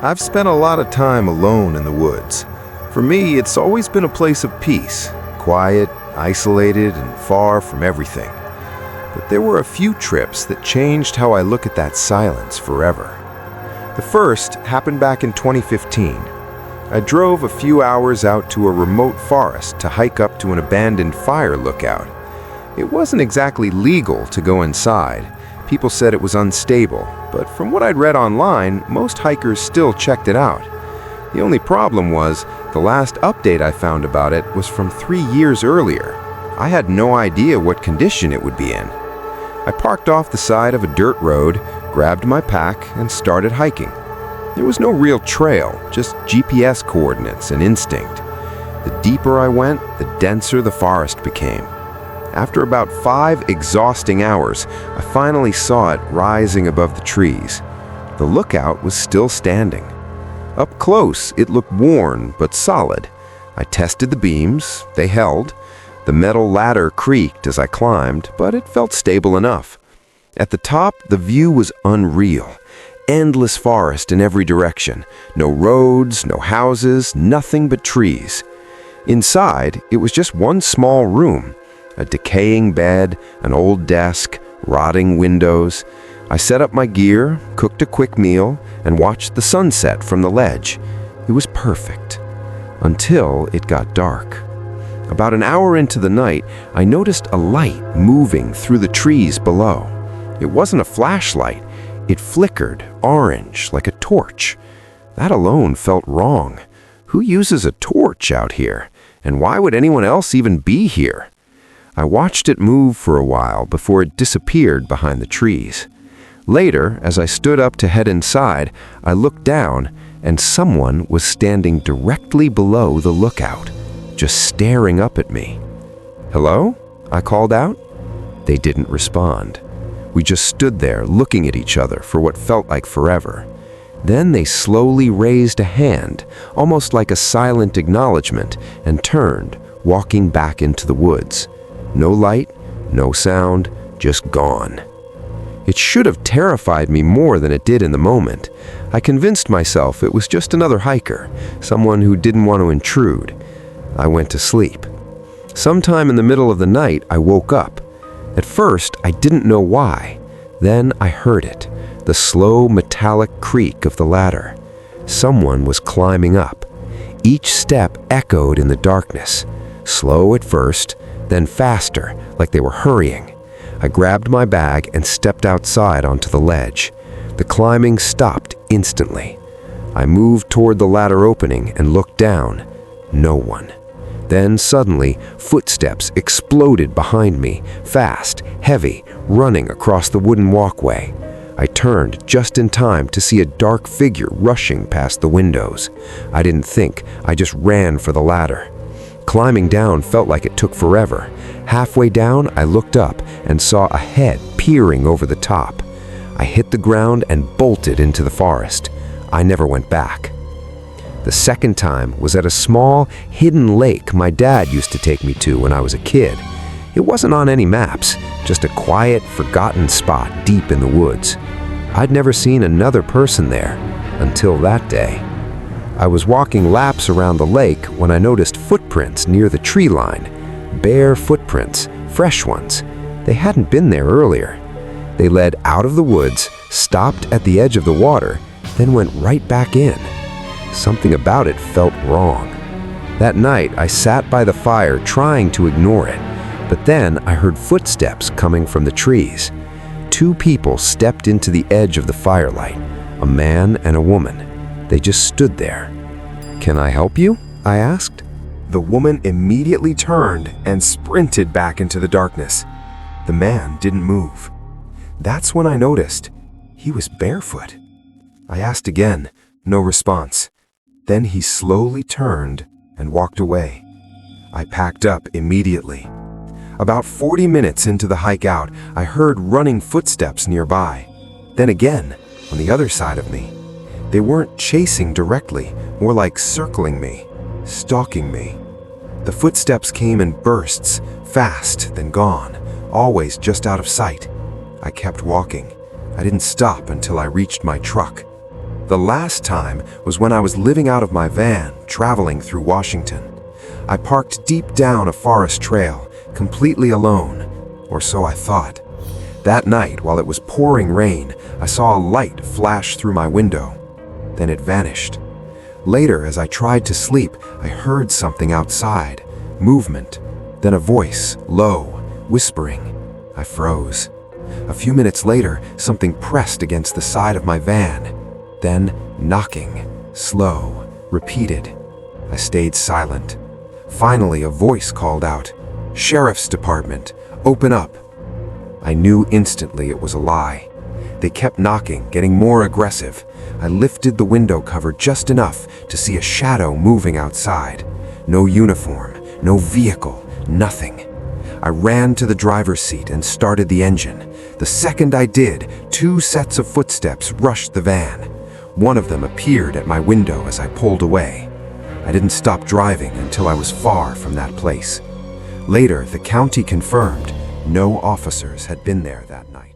I've spent a lot of time alone in the woods. For me, it's always been a place of peace, quiet, isolated, and far from everything. But there were a few trips that changed how I look at that silence forever. The first happened back in 2015. I drove a few hours out to a remote forest to hike up to an abandoned fire lookout. It wasn't exactly legal to go inside. People said it was unstable, but from what I'd read online, most hikers still checked it out. The only problem was, the last update I found about it was from 3 years earlier. I had no idea what condition it would be in. I parked off the side of a dirt road, grabbed my pack, and started hiking. There was no real trail, just GPS coordinates and instinct. The deeper I went, the denser the forest became. After about 5 exhausting hours, I finally saw it rising above the trees. The lookout was still standing. Up close, it looked worn but solid. I tested the beams, they held. The metal ladder creaked as I climbed, but it felt stable enough. At the top, the view was unreal. Endless forest in every direction. No roads, no houses, nothing but trees. Inside, it was just one small room. A decaying bed, an old desk, rotting windows. I set up my gear, cooked a quick meal, and watched the sunset from the ledge. It was perfect. Until it got dark. About an hour into the night, I noticed a light moving through the trees below. It wasn't a flashlight. It flickered orange like a torch. That alone felt wrong. Who uses a torch out here? And why would anyone else even be here? I watched it move for a while before it disappeared behind the trees. Later, as I stood up to head inside, I looked down and someone was standing directly below the lookout, just staring up at me. "Hello?" I called out. They didn't respond. We just stood there looking at each other for what felt like forever. Then they slowly raised a hand, almost like a silent acknowledgement, and turned, walking back into the woods. No light, no sound, just gone. It should have terrified me more than it did in the moment. I convinced myself it was just another hiker, someone who didn't want to intrude. I went to sleep. Sometime in the middle of the night, I woke up. At first, I didn't know why. Then I heard it, the slow metallic creak of the ladder. Someone was climbing up. Each step echoed in the darkness, slow at first, then faster, like they were hurrying. I grabbed my bag and stepped outside onto the ledge. The climbing stopped instantly. I moved toward the ladder opening and looked down. No one. Then suddenly, footsteps exploded behind me, fast, heavy, running across the wooden walkway. I turned just in time to see a dark figure rushing past the windows. I didn't think, I just ran for the ladder. Climbing down felt like it took forever. Halfway down, I looked up and saw a head peering over the top. I hit the ground and bolted into the forest. I never went back. The second time was at a small, hidden lake my dad used to take me to when I was a kid. It wasn't on any maps, just a quiet, forgotten spot deep in the woods. I'd never seen another person there until that day. I was walking laps around the lake when I noticed footprints near the tree line. Bare footprints, fresh ones. They hadn't been there earlier. They led out of the woods, stopped at the edge of the water, then went right back in. Something about it felt wrong. That night, I sat by the fire trying to ignore it, but then I heard footsteps coming from the trees. 2 people stepped into the edge of the firelight, a man and a woman. They just stood there. "Can I help you?" I asked. The woman immediately turned and sprinted back into the darkness. The man didn't move. That's when I noticed he was barefoot. I asked again, no response. Then he slowly turned and walked away. I packed up immediately. About 40 minutes into the hike out, I heard running footsteps nearby. Then again, on the other side of me. They weren't chasing directly, more like circling me, stalking me. The footsteps came in bursts, fast, then gone, always just out of sight. I kept walking. I didn't stop until I reached my truck. The last time was when I was living out of my van, traveling through Washington. I parked deep down a forest trail, completely alone, or so I thought. That night, while it was pouring rain, I saw a light flash through my window. Then it vanished. Later, as I tried to sleep, I heard something outside, movement, then a voice, low, whispering. I froze. A few minutes later, something pressed against the side of my van. Then, knocking, slow, repeated. I stayed silent. Finally, a voice called out, "Sheriff's Department, open up." I knew instantly it was a lie. They kept knocking, getting more aggressive. I lifted the window cover just enough to see a shadow moving outside. No uniform, no vehicle, nothing. I ran to the driver's seat and started the engine. The second I did, 2 sets of footsteps rushed the van. One of them appeared at my window as I pulled away. I didn't stop driving until I was far from that place. Later, the county confirmed no officers had been there that night.